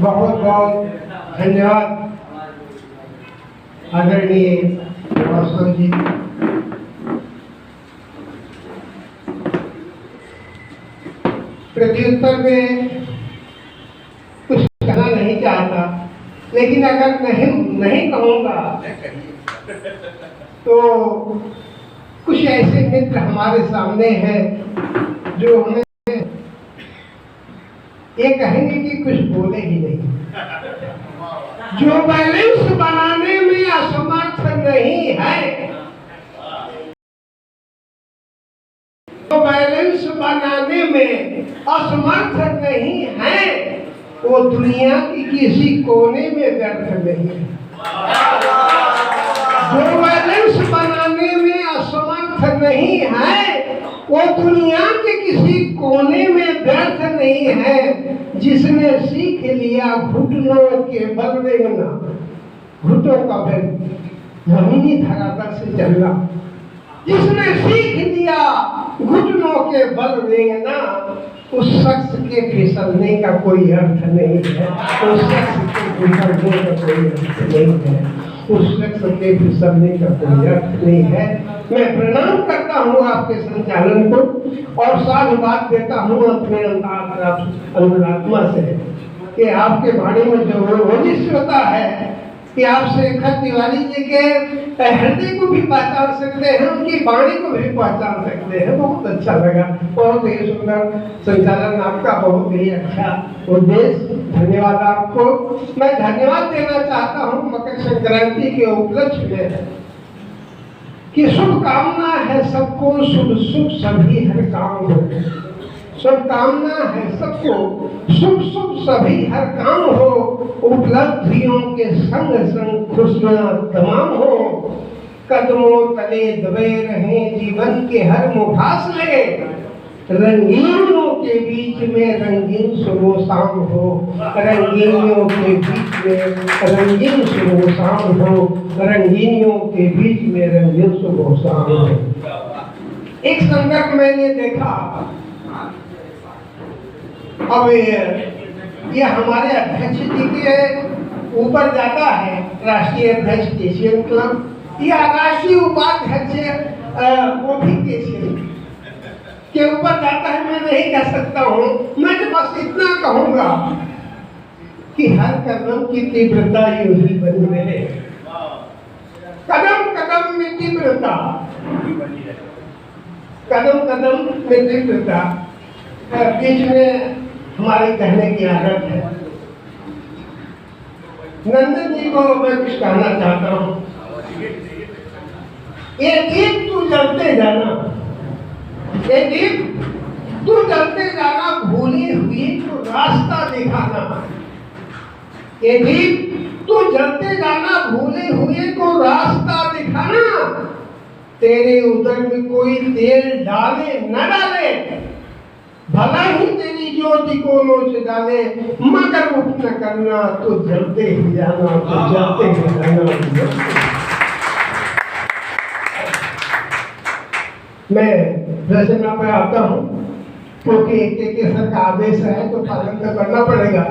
बहुत बहुत धन्यवाद आदरणीय वास्तव जी। प्रत्युत्तर में कुछ कहना नहीं चाहता, लेकिन अगर नहीं कहूँगा तो कुछ ऐसे मित्र हमारे सामने हैं जो हमें ये कहेंगे कि कुछ बोले ही नहीं। जो बैलेंस बनाने में असमर्थ नहीं है, जो बैलेंस बनाने में असमर्थ नहीं है, वो दुनिया की किसी कोने में व्यर्थ नहीं है। जो बैलेंस बनाने में असमर्थ नहीं है, वो दुनिया के किसी कोने में व्यर्थ नहीं है। जिसने सीख लिया घुटनों के बल रेंगना, घुटनों का बल जमीनी धरातल से चलना, जिसने सीख लिया घुटनों के बल रेंगना, उस शख्स के फिसलने का कोई अर्थ नहीं है। उस शख्स के फिसलने का कोई अर्थ नहीं है। उस शख्स के फिसलने का कोई अर्थ नहीं है। मैं प्रणाम करता हूँ आपके संचालन को और साधुवाद देता हूँ अपने अंतरात्मा से कि आपके बारे में जो वजिष्ठ होता है कि आप शेखर तिवारी जी के हृदय को भी पहचान सकते हैं, उनकी वाणी को भी पहचान सकते हैं। बहुत अच्छा लगा, बहुत ही सुंदर संचालन आपका, बहुत ही अच्छा उद्देश्य। धन्यवाद आपको। मैं धन्यवाद देना चाहता हूँ मकर संक्रांति के उपलक्ष्य में कि शुभकामना है सबको, शुभ शुभ सभी हर काम हो। शुभकामना है सबको, शुभ शुभ सभी हर काम हो। उपलब्धियों के संग संग खुशियां तमाम हो। कदमों तले दबे रहें जीवन के हर मुफासले। रंगीनों के बीच में रंगीन सुबह शाम हो। रंगीनियों के बीच में रंगीन सुबह शाम हो। रंगीनियों के बीच में रंगीन सुबह शाम हो। एक संदर्भ मैंने देखा, अब ये हमारे अध्यक्ष जी के ऊपर जाता है, राष्ट्रीय अध्यक्ष केसीएन क्लब या राष्ट्रीय उपाध्यक्ष वो भी केसीएन के ऊपर जाता है। मैं नहीं कह सकता हूँ, मैं तो बस इतना कहूँगा कि हर कदम की तीव्रता यूं ही बनी रहे। कदम कदम में तीव्रता, कदम कदम में तीव्रता। बीच में हमारे कहने की आदत है। नंदन जी को मैं कुछ कहना चाहता हूँ। ये दीप तू जलते जाना, ये दीप तू जलते जाना, भूली हुई तो रास्ता दिखाना। ये दीप तू जलते जाना, भूले हुए को रास्ता दिखाना। तेरे उदर में कोई तेल डाले न डाले, भला ही तेरी ज्योति को नोच डाले, मगर उठ न करना, तो जलते ही जाना, तो जलते ही जाना। मैं रचना पे आता हूँ क्योंकि एक सर का आदेश है तो पालन तो करना पड़ेगा।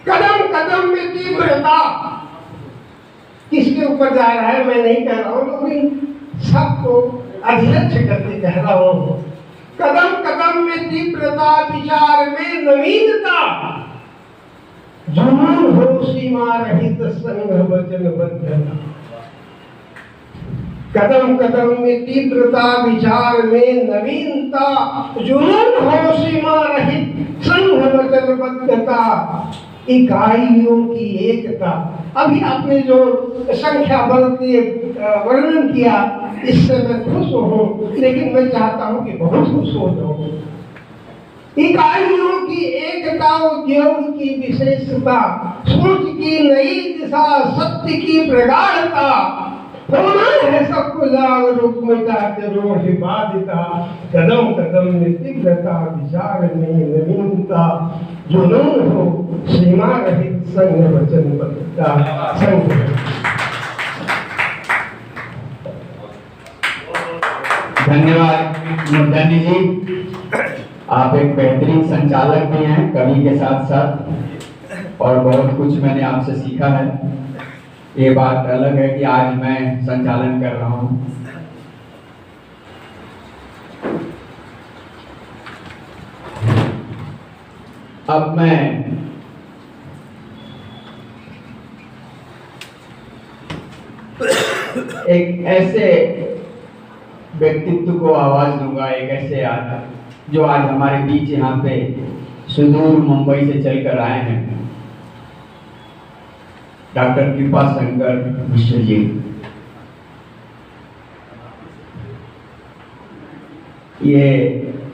कदम कदम में तीव्रता किसके ऊपर जा रहा है मैं नहीं कह रहा हूँ, लेकिन सबको अध्यक्ष करके कह रहा हूँ। कदम कदम में तीव्रता, विचार में नवीनता, जुनून हो सीमा रहित संग वचनबद्धता। कदम कदम में तीव्रता, विचार में नवीनता, जुनून हो सीमा रहित संग वचनबद्धता। इकाइयों की एकता। अभी आपने जो संख्या बल के वर्णन किया, इससे मैं खुश हूँ, लेकिन मैं चाहता हूँ कि बहुत खुश हो जाऊँ। इकाइयों की एकता, उद्योग की विशेषता, सोच की नई दिशा, सत्य की प्रगाढ़ता, होना है सबको जागरूक, मिटा करो हिफाजता। कदम कदम में तीव्रता, विचार में नवीनता, जुनून हो सीमा रहित संग वचनबद्धता। संग धन्यवाद मुर्दानी जी। आप एक बेहतरीन संचालक भी हैं कवि के साथ साथ, और बहुत कुछ मैंने आपसे सीखा है। ये बात अलग है कि आज मैं संचालन कर रहा हूँ। अब मैं एक ऐसे व्यक्तित्व को आवाज दूंगा, एक ऐसे जो आज हमारे बीच यहाँ पे सुदूर मुंबई से चलकर आए हैं, डॉक्टर कृपा शंकर मिश्र जी। ये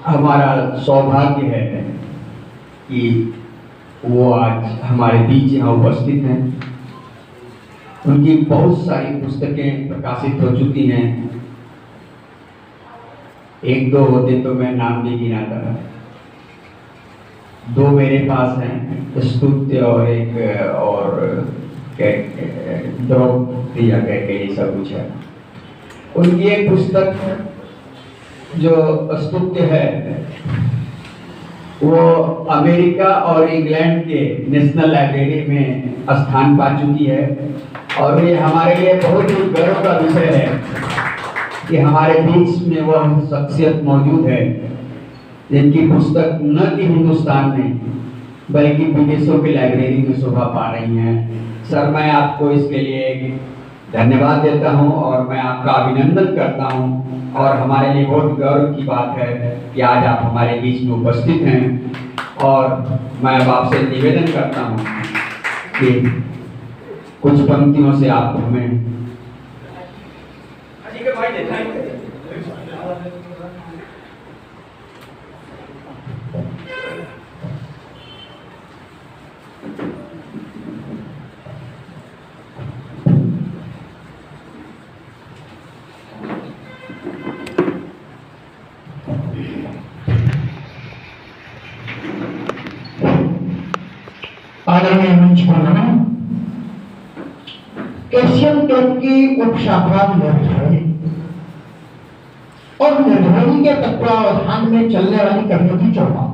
हमारा सौभाग्य है कि वो आज हमारे बीच यहाँ उपस्थित हैं। उनकी बहुत सारी पुस्तकें प्रकाशित हो चुकी हैं, एक दो होते तो मैं नाम भी गिनाता। दो मेरे पास हैं, स्तुत्य और एक और द्रौपदी ये सब कुछ है। उनकी एक पुस्तक जो स्तुत्य है वो अमेरिका और इंग्लैंड के नेशनल लाइब्रेरी में स्थान पा चुकी है, और ये हमारे लिए बहुत ही गर्व का विषय है कि हमारे बीच में वह शख्सियत मौजूद है जिनकी पुस्तक न कि हिंदुस्तान में बल्कि विदेशों की लाइब्रेरी में शोभा पा रही हैं। सर, मैं आपको इसके लिए धन्यवाद देता हूं और मैं आपका अभिनंदन करता हूं, और हमारे लिए बहुत गर्व की बात है कि आज आप हमारे बीच में उपस्थित हैं। और मैं अब आपसे निवेदन करता हूं कि कुछ पंक्तियों से आप हमें आदरणीय मंच पर एशियन टेप की उपशाखा निर्धारी और निर्धारी के तत्वावधान में चलने वाली कवियों की चौपाल,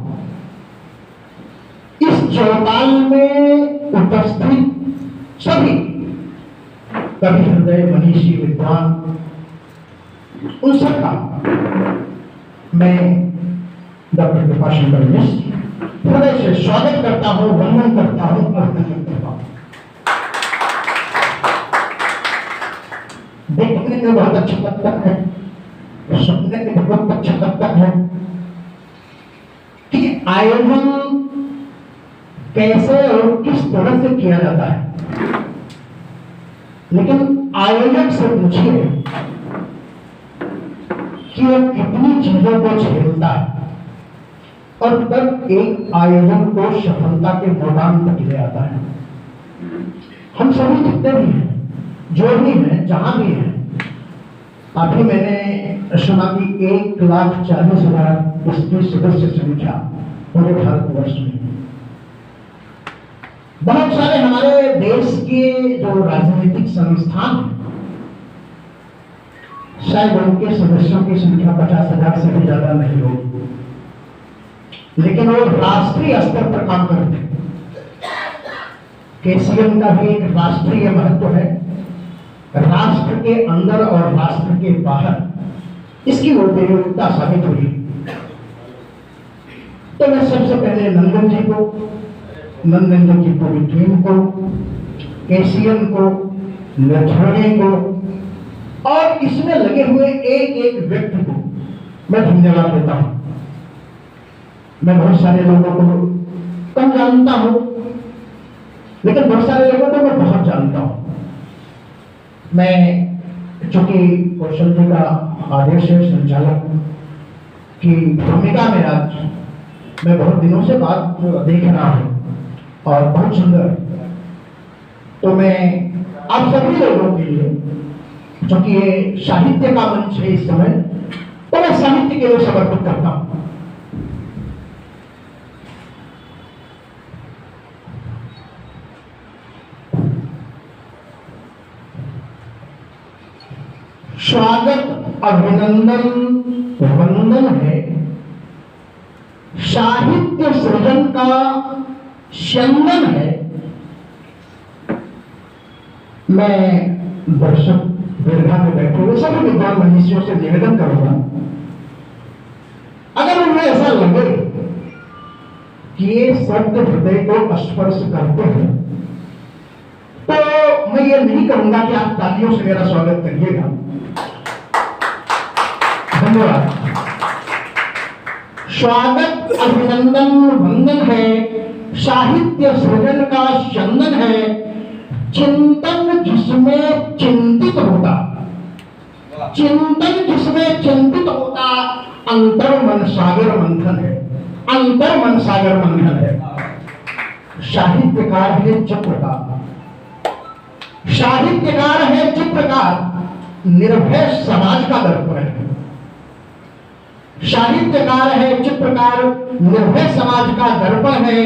इस चौपाल में उपस्थित सभी कवि हृदय मनीषी विद्वान, उन सबका मैं डॉक्टर कृपा शंकर मिश्र हृदय से स्वागत करता हूं, वंदन करता हूं, अभिनंदन करता हूं। देखने में बहुत अच्छा लगता है, सुनने में बहुत अच्छा लगता है कि आयोजन कैसे और किस तरह से किया जाता है, लेकिन आयोजक से पूछिए कि वह कितनी चीजों को झेलता है और तब एक आयोजन को सफलता के मैदान तक ले आता है। हम सभी जितने भी हैं, जो भी हैं, जहां भी हैं, अभी मैंने सुना कि 1,40,000 इसकी सदस्य संख्या पूरे भारतवर्ष में। बहुत सारे हमारे देश के जो राजनीतिक संस्थान हैं, शायद उनके सदस्यों की संख्या 50,000 से भी ज्यादा नहीं होगी, लेकिन वो राष्ट्रीय स्तर पर काम करते हैं। केसीएम का भी एक राष्ट्रीय महत्व है, राष्ट्र के अंदर और राष्ट्र के बाहर इसकी उपयोगिता साबित हुई। तो मैं सबसे पहले नंदन जी को, नंदन जी की पूरी टीम को, केसीएम को, लक्ष्मणी को और इसमें लगे हुए एक एक व्यक्ति को मैं धन्यवाद देता हूं। मैं बहुत सारे लोगों को कम जानता हूं, लेकिन बहुत सारे लोगों को मैं बहुत जानता हूं। मैं चूंकि कौशल जी का आदेश है संचालक की भूमिका में आज मैं बहुत दिनों से बात देख रहा हूं और बहुत सुंदर, तो मैं आप सभी लोगों के लिए, चूंकि ये साहित्य का मंच है इस समय, तो मैं साहित्य के लिए समर्पित करता हूं। स्वागत, अभिनंदन, वंदन है साहित्य सृजन का चंदन है। मैं दर्शक दीर्घा में बैठे हुए सभी विद्वान मनीषियों से निवेदन करूंगा, अगर उन्हें ऐसा लगे कि ये शब्द हृदय को स्पर्श करते हैं, तो मैं ये नहीं कहूंगा कि आप तालियों से मेरा स्वागत करिएगा। धन्यवाद। स्वागत, अभिनंदन, वंदन है, साहित्य सृजन का चंदन है, चिंतन जिसमें चिंतित होता, चिंतन जिसमें चिंतित होता, अंतर मन सागर मंथन है, अंतर मन सागर मंथन है। साहित्यकार है चित्रकार, साहित्यकार है चित्रकार, निर्भय समाज का दर्पण है। साहित्यकार है चित्रकार, निर्भय समाज का दर्पण है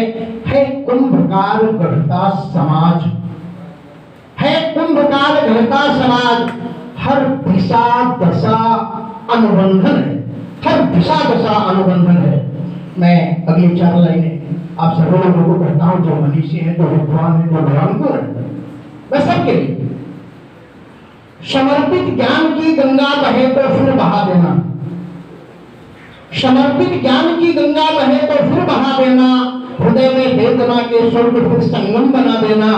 कुंभकार गढ़ता समाज, है कुंभकार गढ़ता समाज। हर दिशा दशा अनुबंधन है, हर दिशा दशा अनुबंधन है। मैं अगली 4 लाइनें आप सभी लोगों को कहता हूं, जो मनीषी हैं, जो विद्वान हैं, जो भगवानपुर हैं, मैं सबके लिए। समर्पित ज्ञान की गंगा बहे तो फिर बहा देना, समर्पित ज्ञान की गंगा बहे तो फिर बहा देना, हृदय में वेदना के स्वर्ग फिर संगम बना देना।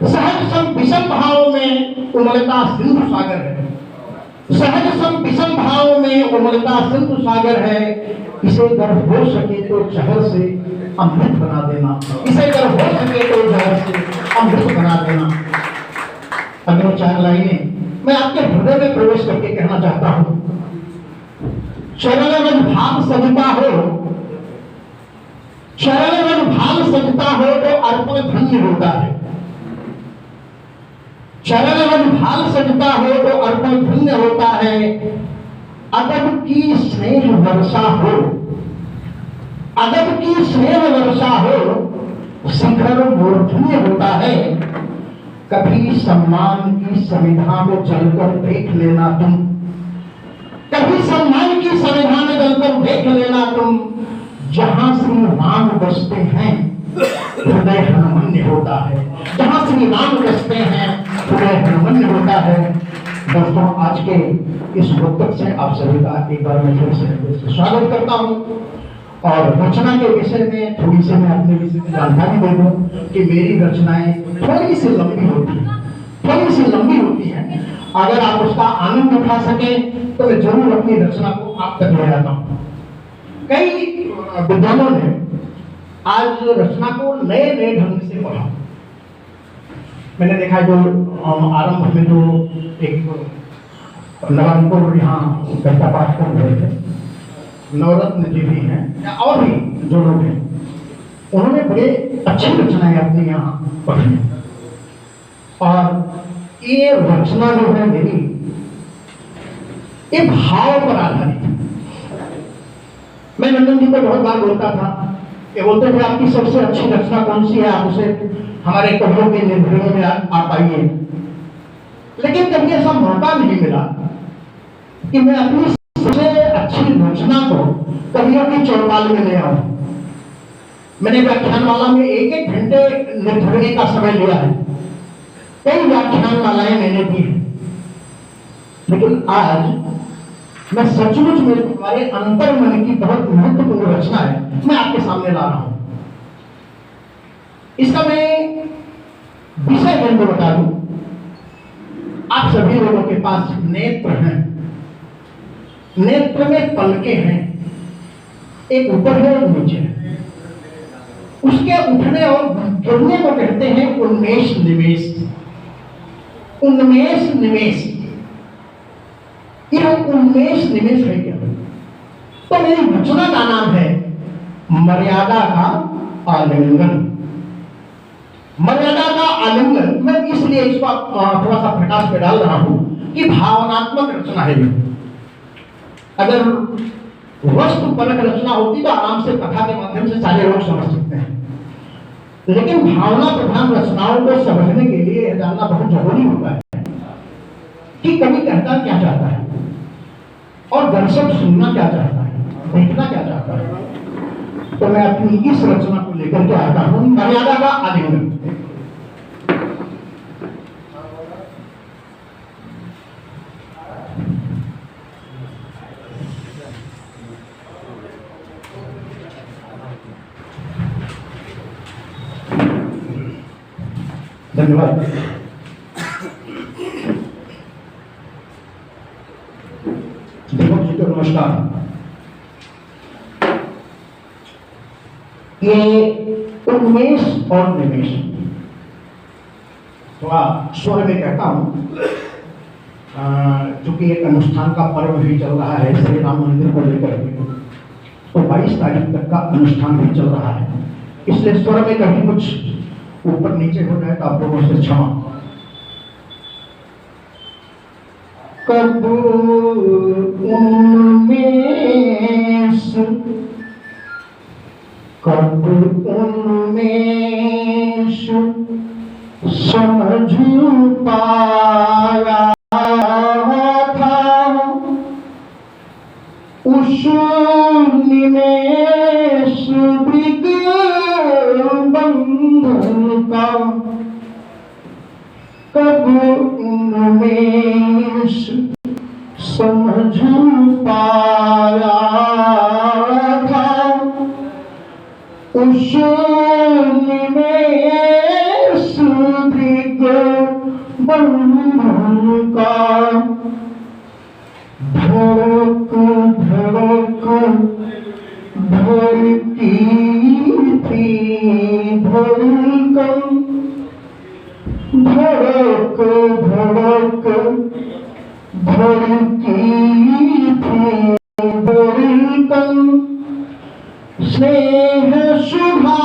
सहज सम विषम भाव में उमड़ता सिंधु सागर है, सहज सम विषम भाव में उमड़ता सिंधु सागर है। इसे अगर हो सके तो जहर से अमृत बना देना, इसे अगर हो सके तो जहर से अमृत बना देना। अगली 4 लाइनें मैं आपके हृदय में प्रवेश करके कहना चाहता हूं। चरण भाव सजता हो, चरण भाव सजता हो तो अर्पण धन्य होता है, चरण भाव सजता हो तो अर्पण धन्य होता है। अदब की स्नेह वर्षा हो, अदब की स्नेह वर्षा हो, शिखर मूर्धन्य होता है। कभी सम्मान की संविधा में चलकर देख लेना तुम, कभी सम्मान की संविधा में चलकर देख लेना तुम। जहां श्री राम बसते हैं हृदय हनुमन्य होता है, जहां श्री राम बसते हैं हृदय हनुमन्य होता है। दोस्तों, आज के इस पुस्तक से आप सभी का एक बार मैं फिर से स्वागत करता हूं। और रचना के विषय में थोड़ी सी मैं अपने विषय में जानकारी दे दूं कि मेरी रचनाएं थोड़ी सी लंबी होती हैं, थोड़ी सी लंबी होती हैं। अगर आप उसका आनंद उठा सके तो मैं जरूर अपनी रचना को आप तक ले आता हूं। कई विद्वानों ने आज रचना को नए नए ढंग से पढ़ा। मैंने देखा जो आरंभ में जो एक नवरंगपुर यहाँ कविता पाठ कर रहे थे, नवरत्न जी भी हैं और भी जो लोग हैं, उन्होंने बड़े अच्छी रचनाएं अपनी यहाँ पढ़ी। और ये रचना जो है मेरी, ये भाव पर आधारित है। मैं नंदन जी को बहुत बार बोलता था, ये बोलते थे आपकी सबसे अच्छी रचना कौन सी है, आप उसे हमारे कवियों के निर्भयों में आ पाइए। लेकिन कभी ऐसा मौका नहीं मिला कि मैं अपनी सबसे अच्छी रचना को कवियों की चौपाल में ले आऊं। मैंने व्याख्यानमाला में 1-1 घंटे निर्भरने का समय लिया है, कई व्याख्यानमालाएं मैंने दी है। लेकिन आज मैं सचमुच में हमारे अंतर मन की बहुत महत्वपूर्ण रचना है, मैं आपके सामने ला रहा हूं। इसका मैं विषय बिंदु बता दूं। आप सभी लोगों के पास नेत्र हैं, नेत्र में पलके हैं, एक ऊपर है एक नीचे है। उसके उठने और गिरने को कहते हैं उन्मेष निवेश, उन्मेष निवेश। यह उन्मेष निवेश है क्या? तो मेरी रचना का नाम है मर्यादा का आलिंगन। मर्यादा का आलिंगन मैं इसलिए इस पर थोड़ा सा प्रकाश में डाल रहा हूं कि भावनात्मक रचना है ये। अगर वस्तु परक रचना होती तो आराम से कथा के माध्यम से सारे लोग समझ सकते हैं, लेकिन भावना प्रधान रचनाओं को समझने के लिए यह जानना बहुत जरूरी होता है कि कवि कहता क्या चाहता है और दर्शक सुनना क्या चाहता है, देखना क्या चाहता है। तो मैं अपनी इस रचना को लेकर के आता हूं मर्यादा का आलिंगन। धन्यवाद। दीपक जी को नमस्कार। ये उन्मेष और निवेश, थोड़ा स्वर में कहता हूं, चूंकि एक अनुष्ठान का पर्व भी चल रहा है श्री राम मंदिर को लेकर के, तो 22 तारीख तक का अनुष्ठान भी चल रहा है, इसलिए स्वर में कभी कुछ ऊपर नीचे हो जाए तो आप लोगों से क्षमा। कब उन्मेष कब उन्मेष समझ पाया था, उस निमेष मृग बंधन का, कब उन्मेष समझ पाया था, उस निमेष मृग बंधन का। धड़क धड़क धड़की थी धड़कन, धड़क धड़क धड़की थी धड़कन, स्नेह शुभा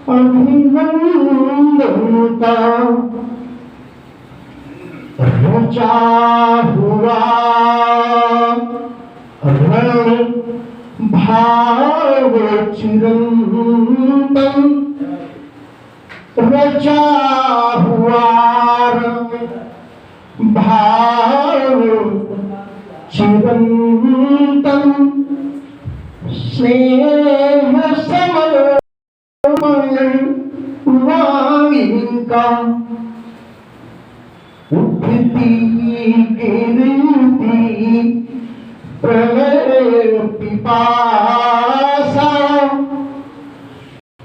अभिनंदन का। रचा हुआ रण भाव चिरंतन, रचा हुआ रण भाव चिरंतन, स्नेह समर्पण वाणी का। उठती गिरती प्रलय पिपासा,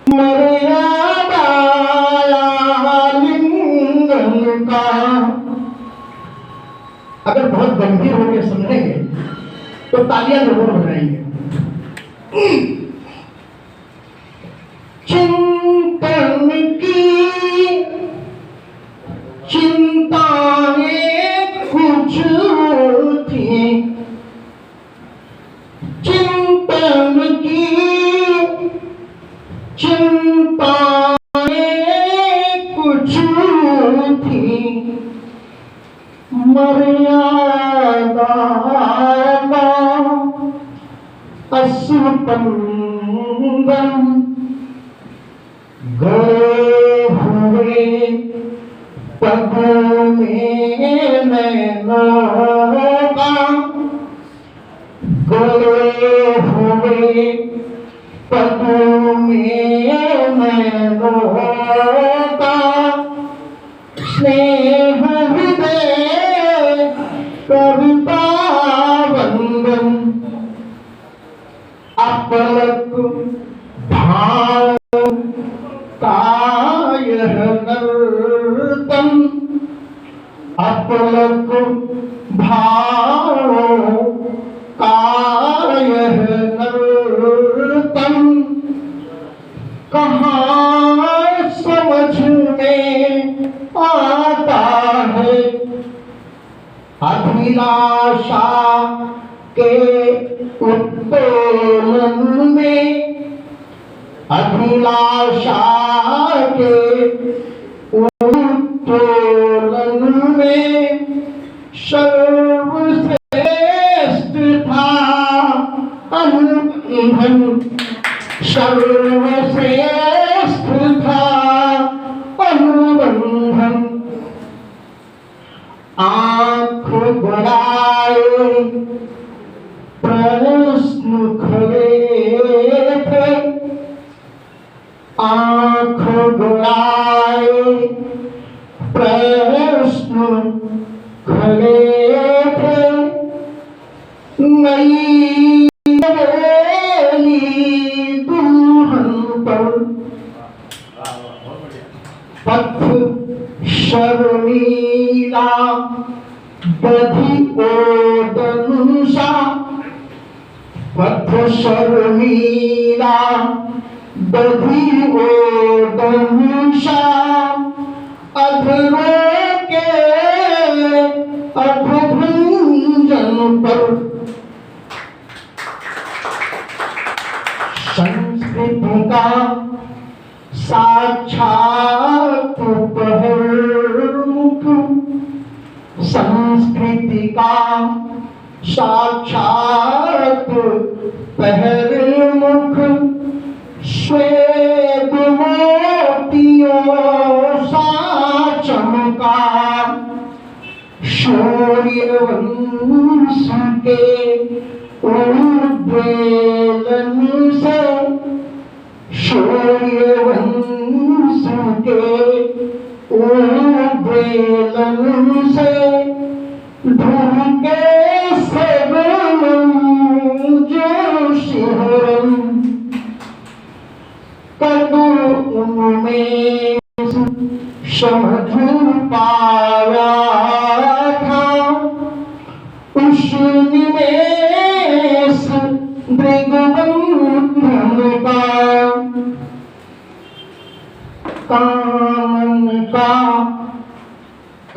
मर्यादा आलिंगन का। अगर बहुत गंभीर होकर समझेंगे तो तालियां जरूर बजाएंगे। चिंतन की चिंताएं कुछ थी, चिंतन की चिंताएं कुछ थी, मर्यादा अस्पंदन गए हुए पगों में नैनों का, गए हुए पगों में नैनों का। स्नेह हृदय कविता वंदन, अपलक भाव कायह नर्तन, अपलक भाव कायह नर्तन। कहाँ समझ में आता है अभिलाषा के उत्तोलन में, अभिलाषा के उत्तोलन में सर्वश्रेष्ठ था अनुबंधन, सर्वश्रेष्ठ था अनुबंधन। आँख बढ़ाए प्रश्न खड़े आँख गड़ाए प्रश्न खड़े थे, नई बेली दुल्हन पर पथ शर्मीला बधी ओदन सा, पथ शर्मीला बधी ओदन सा, अधरों के अधभंजन पर संस्कृति का साक्षात बहिर्मुख, संस्कृति का साक्षात बहिर्मुख, श्वेत मोतियों सा चमका, सूर्यवंश के उद्वेलन से, सूर्यवंश के उद्वेलन से, ध्रुव के सबनम जो शिहरन, कदर उनमें समझ पाया था, उस निमेष मृगबंधन का, कानन का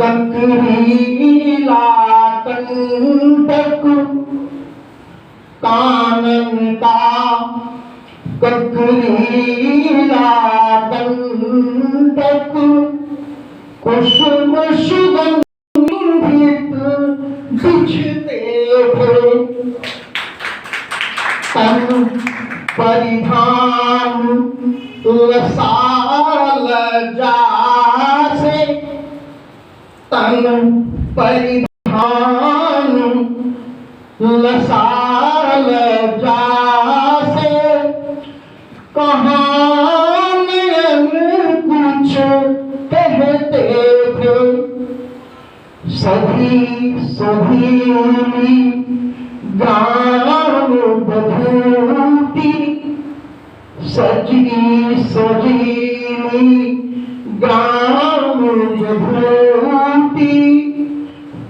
ककरीला कंटक, कानन का ककरीला कंटक, कुसुम सुगंधित बिछते थे, तन परिधान लसाल जासे, तन परिधान लसाल जासे, कहानियन कुछ कहते थे, सभी गान बधूती, सजी सजीली गान बधूती,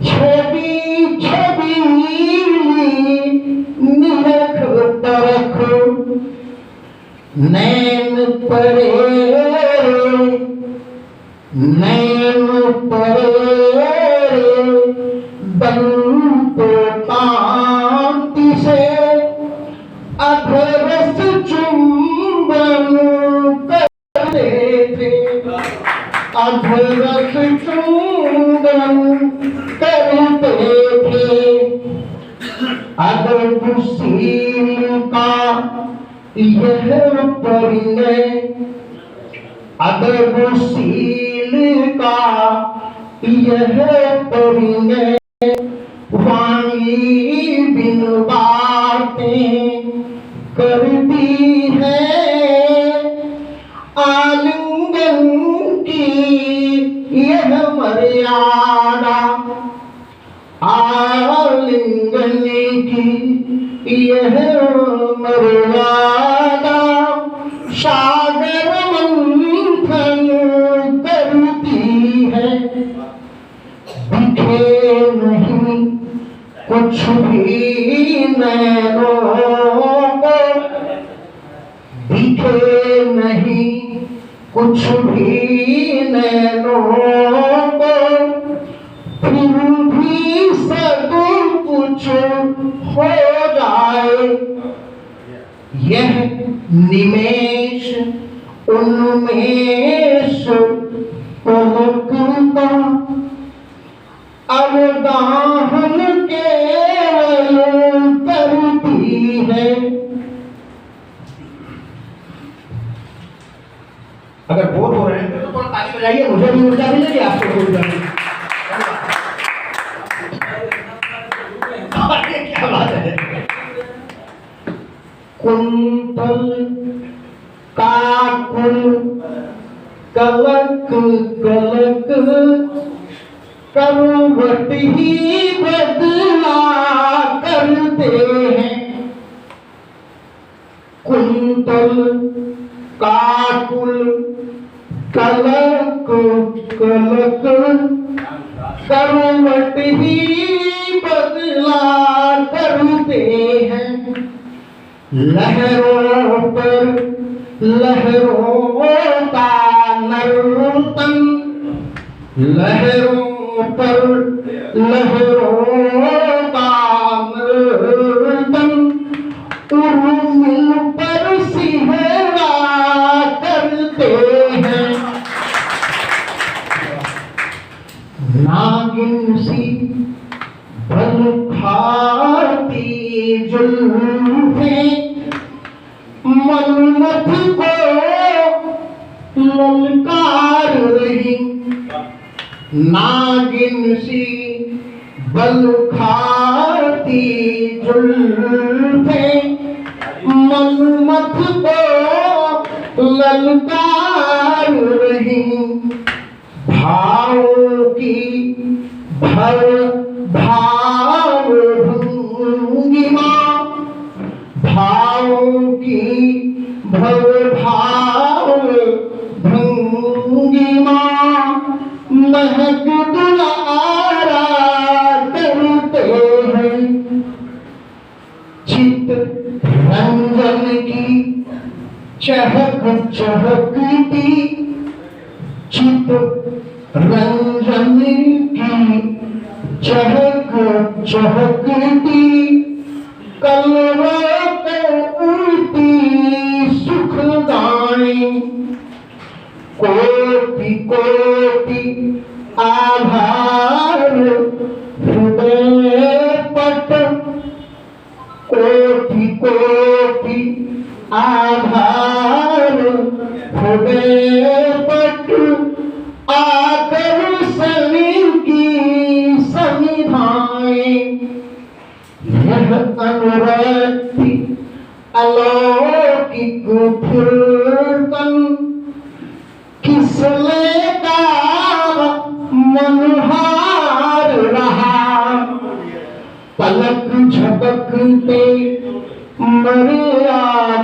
छवि छबीली निरख परख, नैन परे दंत कांति से, अधरस चुंबन करते थे, अधरस चुंबन करते थे, अदबशील का यह परिणय, अदबशील का यह परिणय, वाणी बिन बातें करती है, आलिंगन की यह मर्यादा, आलिंगन की यह मर्यादा, सागर मंथन करती है, दिखे नहीं कुछ भी नैनों को, दिखे नहीं कुछ भी नैनों को, फिर भी सब कुछ हो जाए, यह निमेष उन्मेष पलक का अवगाहन केवल करती है। अगर बोर हो रहे हैं तो थोड़ा ताली बजाइए, मुझे भी ऊर्जा मिलेगी, आपको भी ऊर्जा मिलेगी। क्या बात है। कुंतल का काकुल कलक कलक करवट ही बदला करते हैं। कुंतल काकुल कलक कलक करवट ही बदला करते हैं। लहरों पर लहरों का नर्तन, लहरों पर लहरों का नर्तन, उर्मिल पर सिहरा करते हैं। नागिन सी बल खाती जुल्फें मन्नत को ललकार रही। नागिन सी बल खाती जुल्फें मन्नत को ललकार रही। भावों की भर भाव भंगिमा, भावों की भव भाव भंगिमा, महक दुलारा करते हैं। चित रंजन की चहक चहकती, चित रंजन की चहक चहकती, कलरव उड़ती सुखदाई। कोटि कोटि आभार हृदय पट, कोटि कोटि आभार हृदय पट, आकर सभी की समिधाएं। यह अनुरक्ति अलौकिक फुर्कन, किसले का मनहार रहा। पलक झपकते मर्यादाएं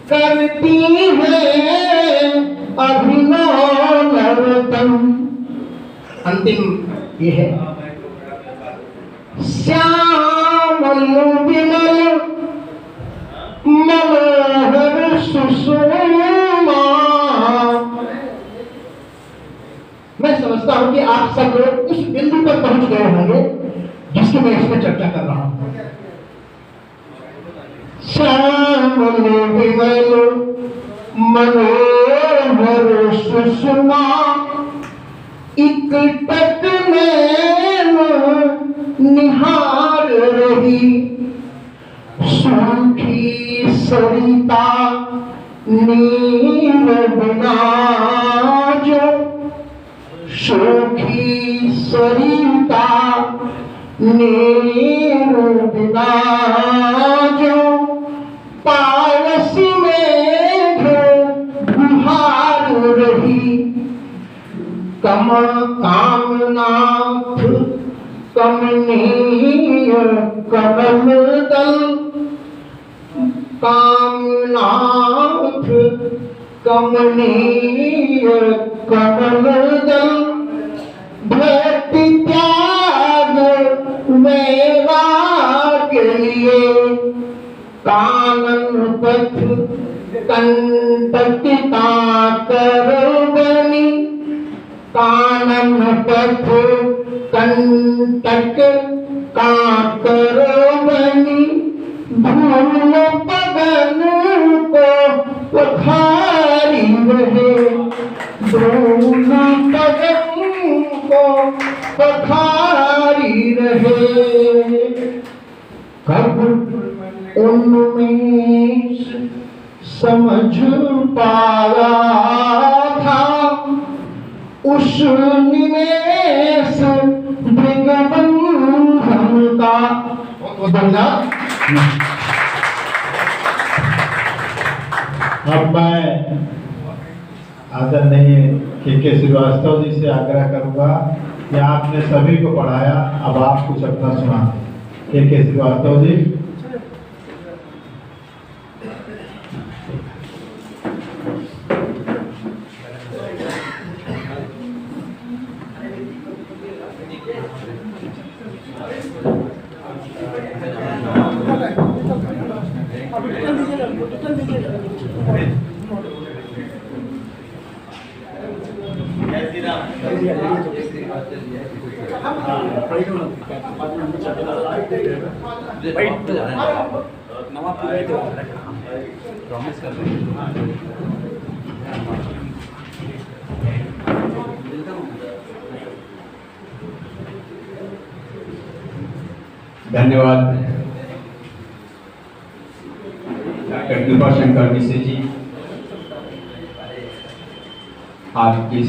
करती है अभिनव नर्तन। अंतिम ये है, श्यामल विमल मनोहर सुषमा। मैं समझता हूं कि आप सब लोग उस बिंदु पर पहुंच गए होंगे जिसकी मैं इसमें चर्चा कर रहा हूं। श्यामल विमल मनोहर सुषमा, इकटक नैन निहार रही। सूखी सरिता नीर बिना जो, सूखी सरिता नीर बिना जो, पारस में गुहार रही। कामनाथ कमनीय कमल दल, कामनाथ कमनीय कमल दल, भक्ति त्याग वैराग के लिए। कानन पथ कंटकिता कर बनी, कानन पथ कंटक काकर बनी। धूल पवन को पखारी रहे, धूल पवन को पखारी रहे। कब उनमें समझ पाया था, उस निमेष भृगबंधन का। अब मैं आदरणीय के श्रीवास्तव जी से आग्रह करूंगा कि आपने सभी को पढ़ाया, अब आप कुछ अपना सुनाते। के श्रीवास्तव जी। धन्यवाद डॉक्टर कृपा शंकर मिश्र जी, आपकी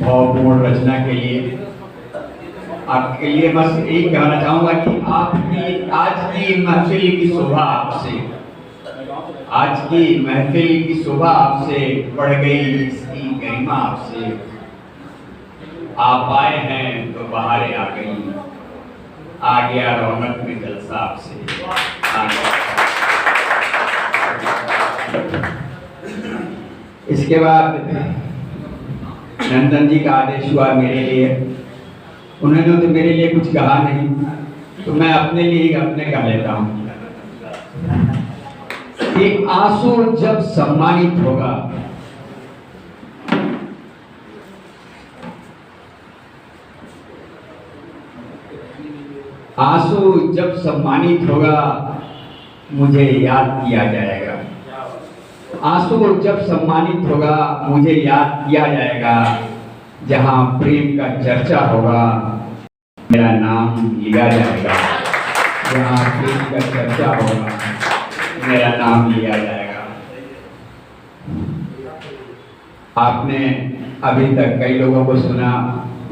भावपूर्ण रचना के लिए। आपके लिए बस यही कहना चाहूंगा कि आपकी आज की महफिल की शोभा आपसे, आज की महफिल की शोभा आपसे बढ़ गई, इसकी गरिमा आपसे। आप आए हैं तो बहारें आ गई, आ गया रौनक में जलसा आपसे। इसके बाद नंदन जी का आदेश हुआ मेरे लिए। उन्होंने तो मेरे लिए कुछ कहा नहीं, तो मैं अपने लिए अपने कह लेता हूं कि आंसू जब सम्मानित होगा, आंसू जब सम्मानित होगा मुझे याद किया जाएगा। आंसू जब सम्मानित होगा मुझे याद किया जाएगा। जहां प्रेम का चर्चा होगा मेरा नाम लिया जाएगा। जहां प्रेम का चर्चा होगा मेरा नाम लिया जाएगा। आपने अभी तक कई लोगों को सुना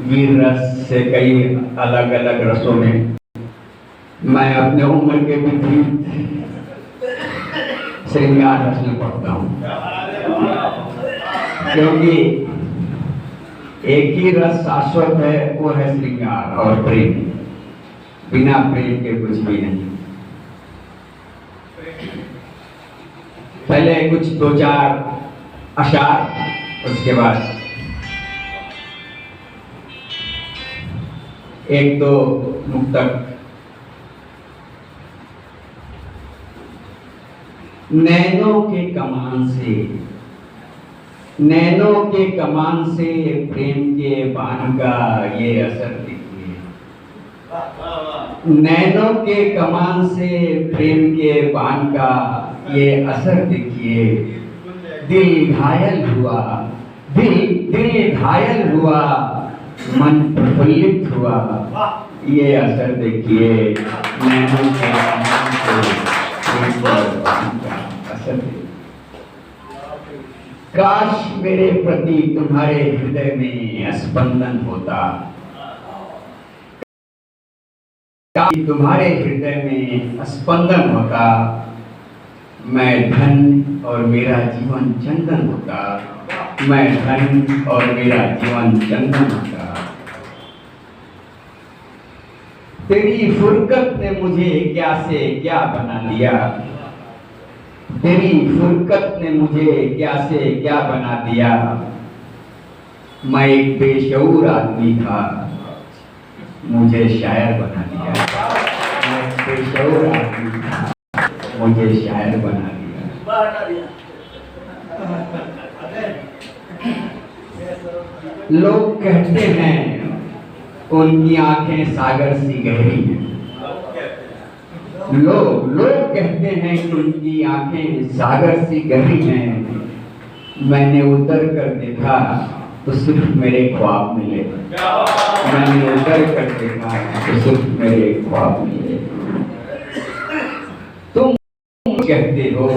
वीर रस से कई अलग अलग रसों में। मैं अपने उम्र के विपरीत श्रृंगार रस में पढ़ता हूँ, क्योंकि एक ही रस शाश्वत है, वो है श्रृंगार और प्रेम। बिना प्रेम के कुछ भी नहीं। पहले कुछ दो चार अशार, उसके बाद एक दो मुक्तक। नैनों के कमान से, नैनों के कमान से प्रेम के बाण का ये असर देखिए। नैनों के कमान से प्रेम के बाण का ये असर देखिए। दिल घायल हुआ, दिल घायल हुआ, मन प्रफुल्लित हुआ, ये असर देखिए। नैनों के कमान से प्रेम के बाण का असर देखिए। काश मेरे प्रति तुम्हारे हृदय में स्पंदन होता, काश तुम्हारे हृदय में स्पंदन होता। मैं धन और मेरा जीवन चंदन होता। मैं धन और मेरा जीवन चंदन होता। तेरी फुरकत ने मुझे क्या से क्या बना दिया। तेरी फुरकत ने मुझे क्या से क्या बना दिया। मैं एक बेशऊर आदमी था, मुझे शायर बना दिया। मैं एक बेशऊर आदमी था, मुझे शायर बना दिया। लोग कहते हैं उनकी आंखें सागर सी गहरी हैं। लोग कहते हैं कि उनकी आंखें सागर सी गहरी हैं। मैंने उतर कर देखा तो सिर्फ मेरे ख्वाब मिले। मैंने उतर कर देखा तो सिर्फ मेरे ख्वाब मिले। तुम कहते हो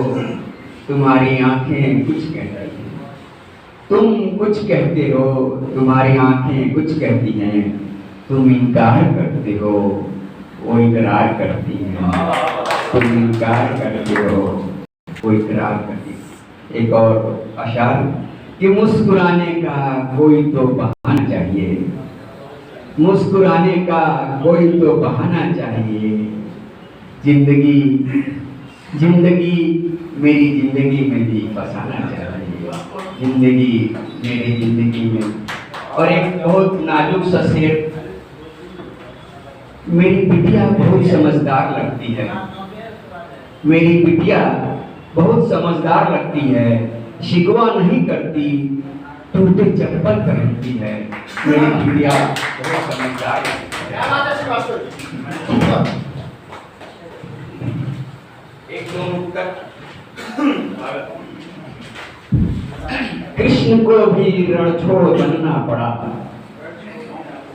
तुम्हारी आंखें कुछ कहती हैं। तुम कुछ कहते हो तुम्हारी आंखें कुछ कहती हैं। तुम इनकार करते हो वो इकरार करती हैं। तुम इनकार करते हो, वो इकरार करती। एक और अशार कि मुस्कुराने का कोई तो बहाना चाहिए, मुस्कुराने का कोई तो बहाना चाहिए। जिंदगी जिंदगी मेरी जिंदगी में भी फसाना चाहिए, जिंदगी मेरी जिंदगी में। और एक बहुत नाजुक सा शेर, मेरी बिटिया बहुत समझदार लगती है, मेरी बिटिया बहुत समझदार लगती है, शिकवा नहीं करती, टूटे चप्पल पहनती है। मेरी बिटिया बहुत समझदार लगती है। एक दो मिनट तक कृष्ण को भी रणछोड़ बनना पड़ा,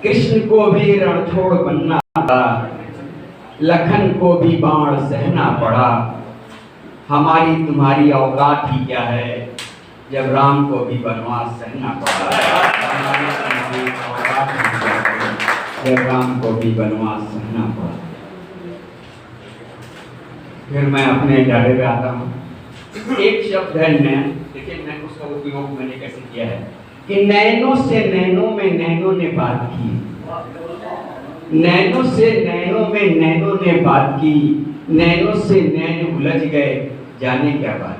कृष्ण को भी रणछोड़ बनना पड़ा, लखन को भी बाण सहना पड़ा। हमारी तुम्हारी औकात ही क्या है, जब राम को भी वनवास सहना पड़ा। हमारी तुम्हारी औकात ही क्या है, जब राम को भी वनवास सहना पड़ा। फिर मैं अपने डायरे में आता हूँ। एक शब्द है नैन, देखिए मैं उसका उपयोग मैंने कैसे किया है कि नैनों से नैनों में नैनों ने बात की, नैनों से नैनों में नैनों ने बात की, नैनों से नैन उलझ गए, जाने क्या बात।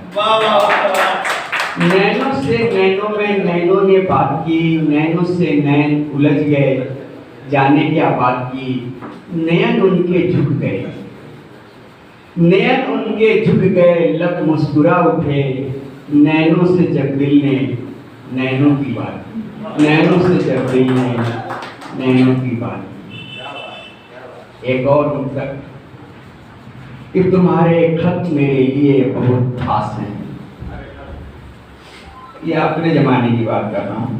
नैनों से नैनों में नैनों ने बात की, नैनों से नैन उलझ गए, जाने क्या बात की। नयन उनके झुक गए, नयन उनके झुक गए, लब मुस्कुरा उठे, नैनों से जब दिल ने नैनों की बात, नैनों से जब दिल ने नैनों की बात। एक और उत्तर कि तुम्हारे खत मेरे लिए बहुत खास हैं। ये अपने जमाने की बात कर रहा हूँ।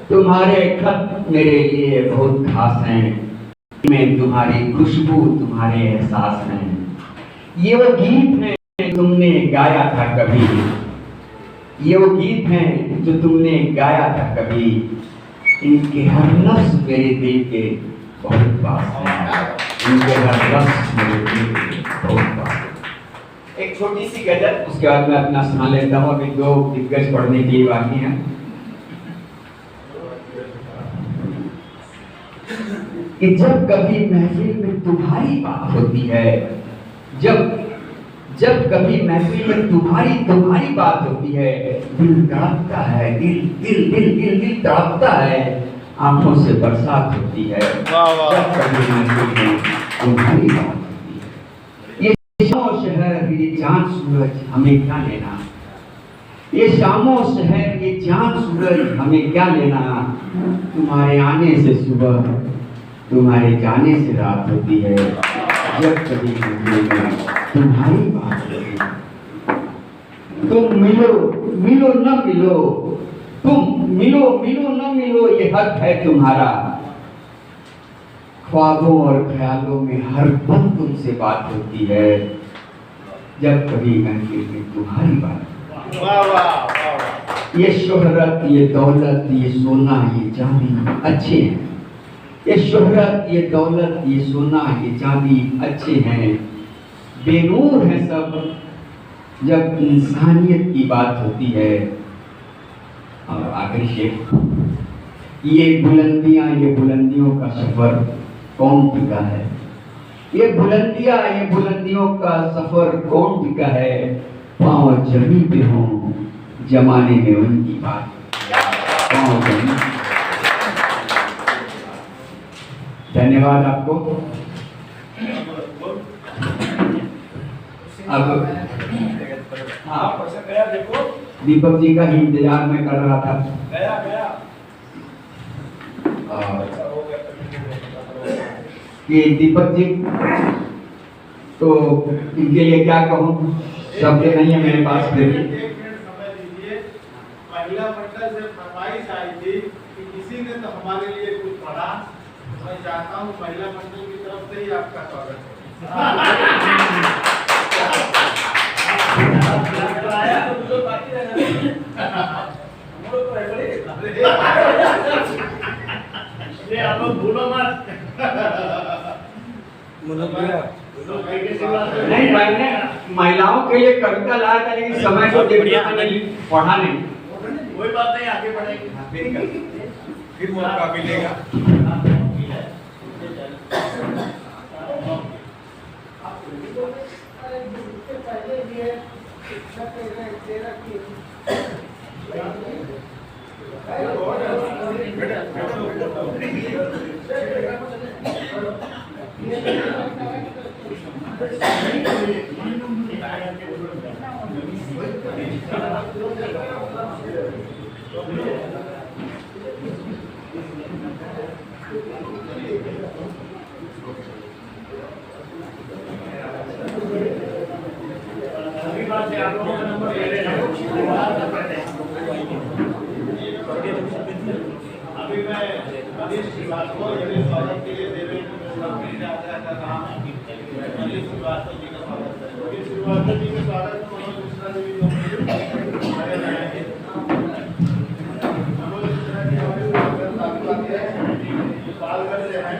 तुम्हारे खत मेरे लिए बहुत खास हैं, में तुम्हारी खुशबू तुम्हारे एहसास हैं। ये वो गीत हैं तुमने गाया था कभी, ये वो गीत हैं जो तुमने गाया था कभी। इनके हर लफ्ज मेरे दिल के बहुत पास हैं, इनके हर लफ्ज मेरे दिल के बहुत पास। एक छोटी सी गजल, उसके बाद मैं अपना सुना लेता हूँ। अभी दो दिग्गज पढ़ने के लिए बाकी हैं। कि जब कभी महफिल में तुम्हारी बात होती है, जब कभी महफिल में तुम्हारी बात होती है, दिल तड़पता है, दिल तड़पता है, आंखों से बरसात होती है। जब कभी महफिल में तुम्हारी बात होती है। ये शामो शहर ये चांद सूरज हमें क्या लेना, ये शामो शहर ये चांद सूरज हमें क्या लेना। तुम्हारे आने से सुबह, तुम्हारे जाने से रात होती है। जब कभी तुम्हारी बात होती है, तुम मिलो मिलो न मिलो, तुम मिलो मिलो न मिलो, ये हक है तुम्हारा। ख्वाबों और ख्यालों में हर पल तुमसे बात होती है। जब कभी महफिल में तुम्हारी बात। वाह वाह। ये शोहरत, ये दौलत, ये सोना, ये चांदी अच्छे हैं। ये शोहरत, ये दौलत, ये सोना, ये चांदी अच्छे हैं, बेनूर है सब जब इंसानियत की बात होती है। और आखिरी शेर, ये बुलंदियों का सफर कौन टिका है, ये बुलंदियों का सफर कौन टिका है। पाँव जमी पे हों जमाने में उनकी बात, पाँव जमी। धन्यवाद आपको। अब हाँ, दीपक जी का ही इंतजार में कर रहा था। कि दीपक जी तो इनके लिए क्या कहूँ, शब्द नहीं है मेरे पास। महिला मंडल से फरमाइश आई थी कि किसी ने तो हमारे लिए कुछ पढ़ा। मैं चाहता हूँ महिला मंडल की तरफ से ही आपका स्वागत है। भूलो मत। नहीं, मैंने महिलाओं के लिए कविता लाया था, लेकिन समय को देखकर मैंने पढ़ा नहीं। कोई बात नहीं, आगे बढ़ेगी, फिर मौका मिलेगा। अभी मैं मनीष श्रीवास्तव जी स्वागत के लिए मनीष श्रीवास्तव जी का स्वागत है। मनीष श्रीवास्तव जी के स्वागत में मनोज मिश्रा जी भी पालघर से हैं।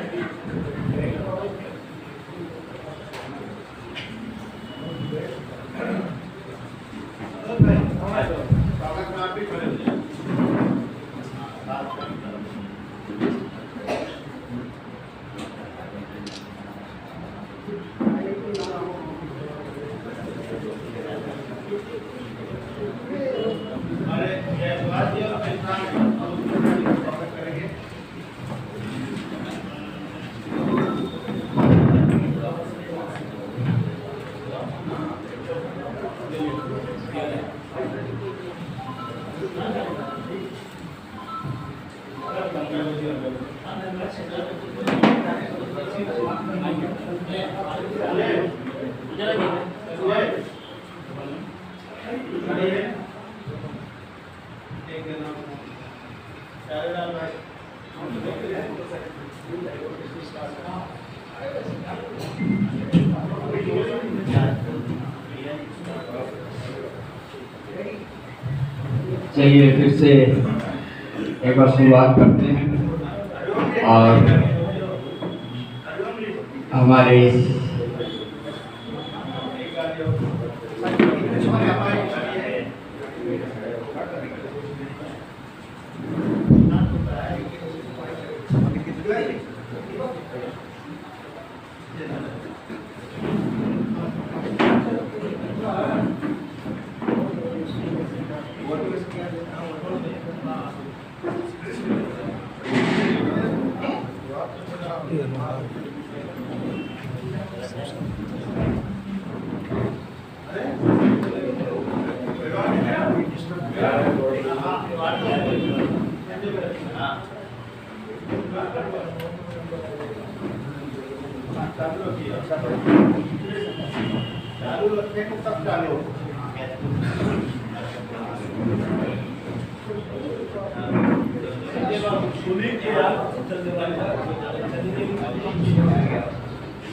चलिए फिर से एक बार शुरुआत करते हैं और हमारे इस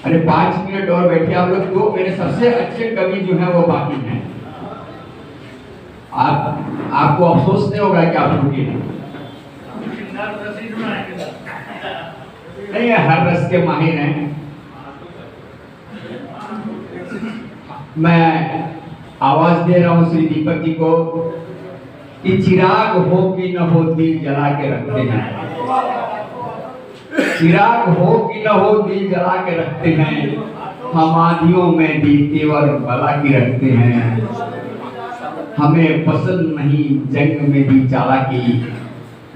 अरे 5 मिनट और बैठे आप लोग। दो मेरे सबसे अच्छे कवि जो हैं वो बाकी हैं। आपको अफसोस नहीं होगा कि आप रुके नहीं, हर रस के माहिर हैं। मैं आवाज दे रहा हूँ श्री दीपक जी को कि चिराग हो कि न हो दिल जला के रखते हैं। चिराग हो कि न हो दिल जला के रखते हैं। हम आंधियों में भी तेवर बला की रखते हैं। हमें पसंद नहीं जंग में भी चालाकी।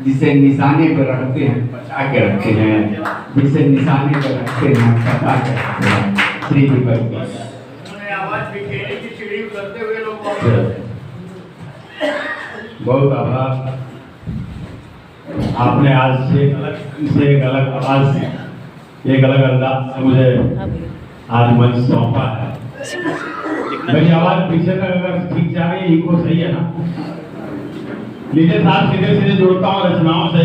जिसे निशाने पर रखते हैं बचा के रखते हैं। जिसे निशाने पर रखते हैं बचा के रखते हैं। श्री दीपक जी बहुत आभार। आपने आज से एक अलग आवाज से एक अलग अंदाज से मुझे आज मंच सौंपा है। मेरी आवाज पीछे तक अगर ठीक जा रही है, इको सही है ना? लीजिए साहब, सीधे सीधे जोड़ता हूँ रचनाओं से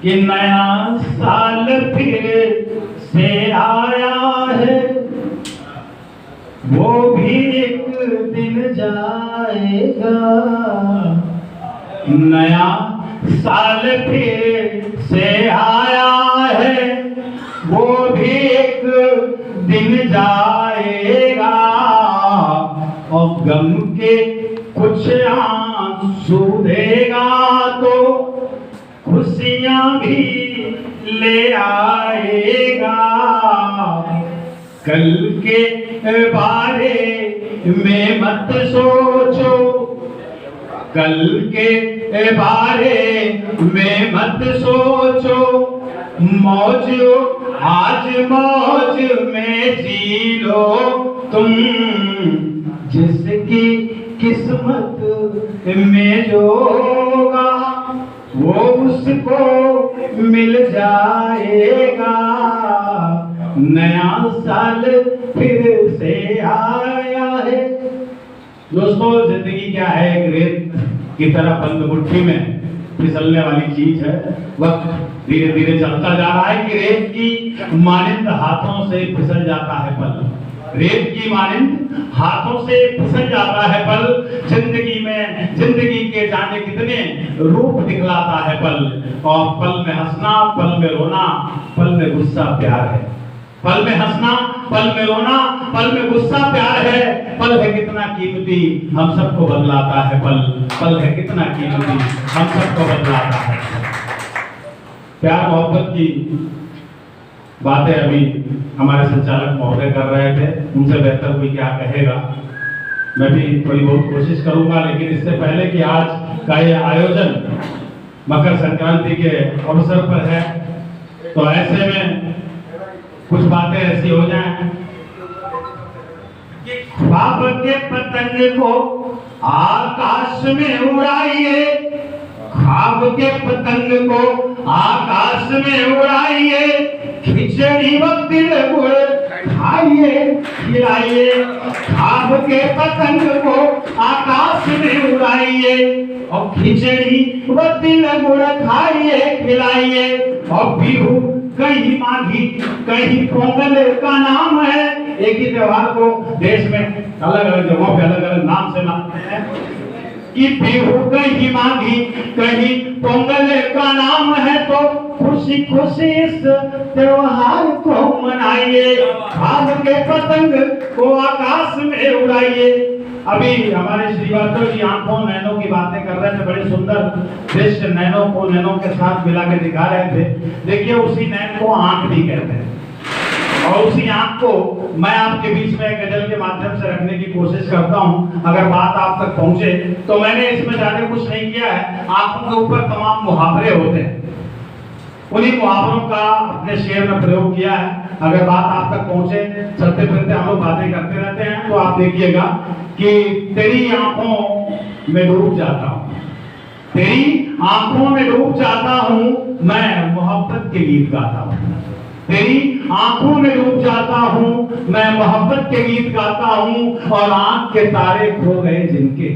कि नया साल फिर से आया है, वो भी एक दिन जाएगा। नया साल फिर से आया है, वो भी एक जाएगा और गम के कुछ आंसू देगा तो खुशियां भी ले आएगा। कल के बारे में मत सोचो, कल के बारे में मत सोचो, मौज आज मौज में जी लो तुम। जिसकी किस्मत में जो होगा वो उसको मिल जाएगा। नया साल फिर से आया है। दोस्तों, जिंदगी क्या है? एक रेत की तरह बंद मुट्ठी में फिसलने वाली चीज है। वक्त धीरे धीरे चलता जा रहा है कि रेत की मानिंद हाथों से फिसल जाता है पल। रेत की मानिंद हाथों से फिसल जाता है पल। जिंदगी में जिंदगी के जाने कितने रूप दिखलाता है पल। और पल में हंसना, पल में रोना, पल में गुस्सा प्यार है। पल में हंसना, पल में रोना, पल में गुस्सा प्यार है। पल है कितना कीमती, हम सबको बदलाता है पल। पल है कितना कीमती, हम सबको बदलाता है। प्यार मोहब्बत की बातें अभी हमारे संचालक महोदय कर रहे थे, उनसे बेहतर कोई क्या कहेगा। मैं भी थोड़ी बहुत कोशिश करूंगा, लेकिन इससे पहले कि आज का ये आयोजन मकर संक्रांति के अवसर पर है, तो ऐसे में कुछ बातें ऐसी हो जाएं कि ख्वाब के पतंग को आकाश में उड़ाइए, ख्वाब के पतंग को आकाश में उड़ाइए, खिचड़ी व तिल गुड़ खाइए खिलाइए। ख्वाब के पतंग को आकाश में उड़ाइए और खिचड़ी व तिल गुड़ खाइए खिलाइए। और बिहू कहीं माघी कहीं पोंगल का नाम है। एक ही त्योहार को देश में अलग अलग जगहों पे अलग अलग नाम से मनाते हैं कि बिहू कहीं माघी कहीं पोंगल का नाम है। तो खुशी खुशी इस त्योहार को मनाइए, ख्वाब के पतंग को आकाश में उड़ाइए। अभी हमारे श्रीवास्तव जी आंखों नैनों की बातें कर रहे थे, बड़े सुंदर दृश्य नैनों को नैनों के साथ मिला के दिखा रहे थे। देखिए, उसी नैन को आंख भी कहते हैं और उसी आंख को मैं आपके बीच में गजल के माध्यम से रखने की कोशिश करता हूं। अगर बात आप तक पहुंचे तो मैंने इसमें ज्यादा कुछ नहीं किया है। आंखों के ऊपर तमाम मुहावरे होते हैं, उन्हीं मुहावरों का अपने शेर में प्रयोग किया है। अगर बात आप तक पहुंचे, चलते फिरते हम लोग बातें करते रहते हैं, तो आप देखिएगा कि तेरी आंखों में डूब जाता हूं, तेरी आंखों में डूब जाता हूं, मैं मोहब्बत के गीत गाता हूं। तेरी आंखों में डूब जाता हूं, मैं मोहब्बत के गीत गाता हूं। और आंख के तारे खो गए जिनके,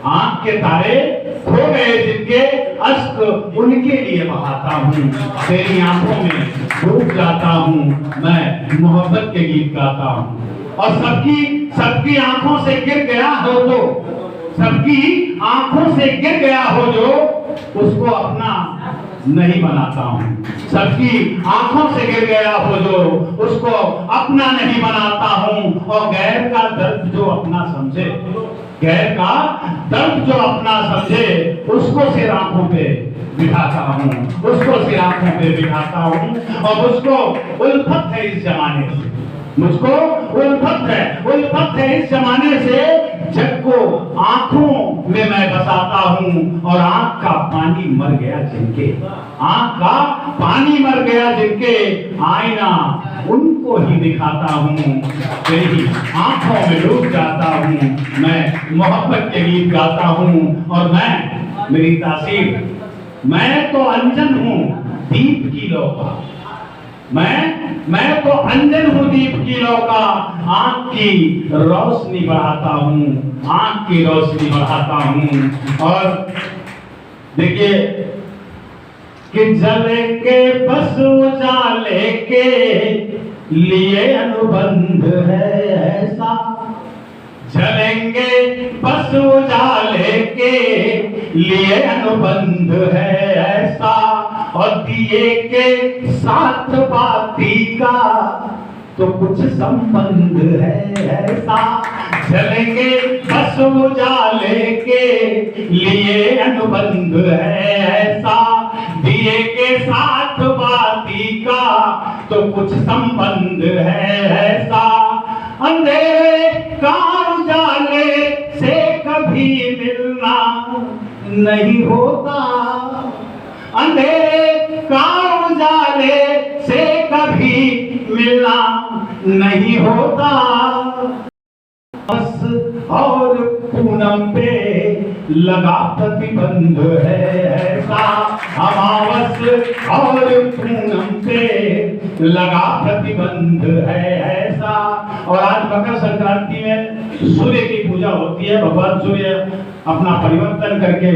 आंख के तारे खो गए जिनके, अश्क उनके लिए बहाता हूं। तेरी आंखों में डूब जाता हूं, मैं मोहब्बत के गीत गाता हूं। और सबकी आंखों से गिर गया हो तो, सबकी आंखों से गिर गया हो जो, उसको अपना नहीं बनाता हूं। सबकी आंखों से गिर गया हो जो, उसको अपना नहीं बनाता हूं। और गैर का दर्द जो अपना समझे, गैर का दर्द जो अपना समझे, उसको सिर आंखों पे बिठाता हूं, उसको सिर आंखों पे बिठाता हूं। और मुझको उल्फत है इस जमाने से, मुझको उल्फत है इस जमाने से। जग को आंखों में मैं बसाता हूं। और आंख का पानी मर गया जिनके, आंख का पानी मर गया जिनके, आईना उनको ही दिखाता हूं। तेरी आंखों में डूब जाता हूं, मैं मोहब्बत के गीत गाता हूं। और मेरी तासीर, मैं तो अंजन हूं दीप की लौ का, मैं तो अंजन हूं दीप की लौ का। आंख की रोशनी बढ़ाता हूं, आंख की रोशनी बढ़ाता हूं। और देखिए कि जलेंगे बस उजाले के लिए अनुबंध है ऐसा, जलेंगे बस उजाले के लिए अनुबंध है ऐसा। और दिए के साथ बाती का तो कुछ संबंध है ऐसा, जलेंगे बस उजाले के लिए अनुबंध है ऐसा, दिए के साथ बाती का तो कुछ संबंध है ऐसा, अंधेरे का उजाले से कभी मिलना नहीं होता, अंधेरे का उजाले से कभी मिलना नहीं होता, बस और पूनम पे लगा प्रतिबंध है ऐसा, अमावस और पूनम पे लगा प्रतिबंध है ऐसा। और आज मकर संक्रांति में सूर्य की पूजा होती है, भगवान सूर्य अपना परिवर्तन करके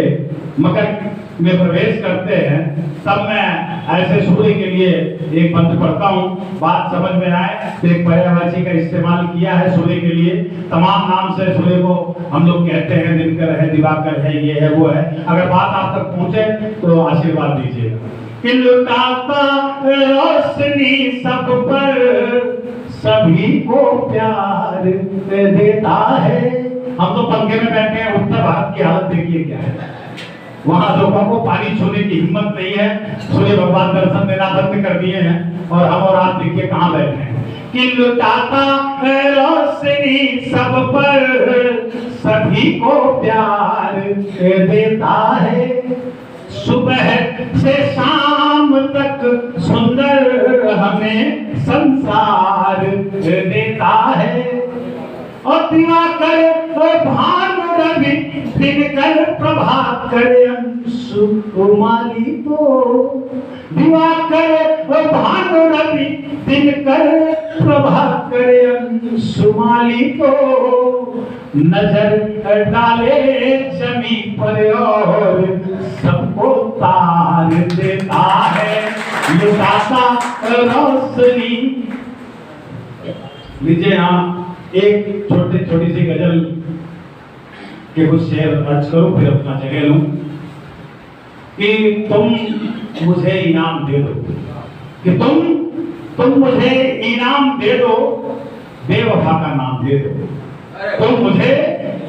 मकर में प्रवेश करते हैं। तब मैं ऐसे सूर्य के लिए एक मंत्र पढ़ता हूँ, बात समझ में आए तो एक पर्यायवाची का इस्तेमाल किया है सूर्य के लिए। तमाम नाम से सूर्य को हम लोग कहते हैं, दिनकर है, दिवाकर है, ये है, वो है। अगर बात आप तक पहुंचे तो आशीर्वाद दीजिएगा। कि लुटाता रोशनी सब पर, सभी को प्यार देता है। हम तो पंखे में बैठे हैं, उत्तर भारत की हालत देखिए क्या है। वहां लोगों को पानी छूने की हिम्मत नहीं है, सूर्य भगवान दर्शन देना बंद कर दिए हैं, और हम और आप देखिए कहाँ बैठे हैं। कि लुटाता रोशनी सब पर, सभी को प्यार देता है। सुबह से शाम तक सुंदर हमें संसार देता है। और दिवाकर और भानु रवि दिनकर प्रभाकर अंशुमाली तो, दिवाकर और भानु रवि दिनकर प्रभाकर अंशुमाली तो, नजर डाले जमी पर और सबको तार देता है। लुटाता रोशनी। लीजिए यहाँ एक छोटी सी गजल के कुछ शेर अर्ज करूं, फिर अपना जगह लूं। कि तुम मुझे इनाम दे दो, कि तुम मुझे इनाम दे दो, बेवफा का नाम दे दो। तुम मुझे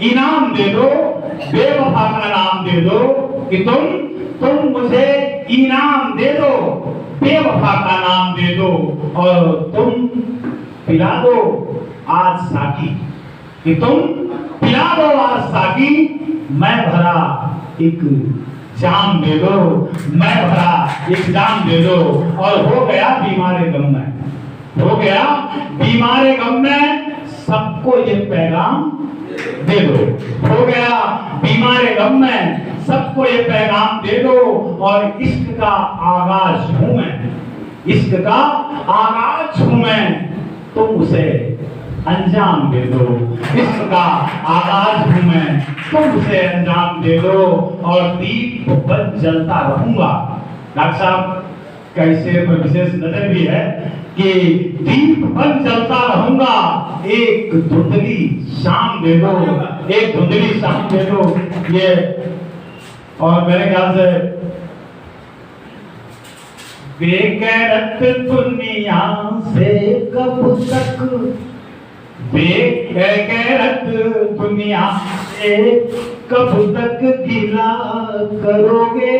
इनाम दे दो, बेवफा का नाम दे दो। कि तुम मुझे इनाम दे दो, बेवफा का नाम दे दो। और तुम पिला दो आज साकी, कि तुम पिला दो आज साकी। मैं भरा एक जाम दे दो, मैं भरा एक जाम दे दो। और हो गया बीमारे गम में, हो गया बीमारे गम में, सबको ये पैगाम दे दो। हो गया बीमारे गम में, सबको ये पैगाम दे दो। और इश्क का आगाज हूं मैं, इश्क का आगाज हूं मैं, तुम उसे अंजाम दे दो। इश्क का आगाज हूं मैं, तुम उसे अंजाम दे दो। और दीप बन जलता रहूंगा। डॉक्टर साहब का इस शेर पर विशेष नजर भी है कि दीप बन जलता रहूंगा, एक धुंधली शाम दे दो, एक धुंधली शाम दे दो। ये और मेरे ख्याल से बेगैरत दुनिया से कब तक, बेगैरत दुनिया से कब तक गिला करोगे।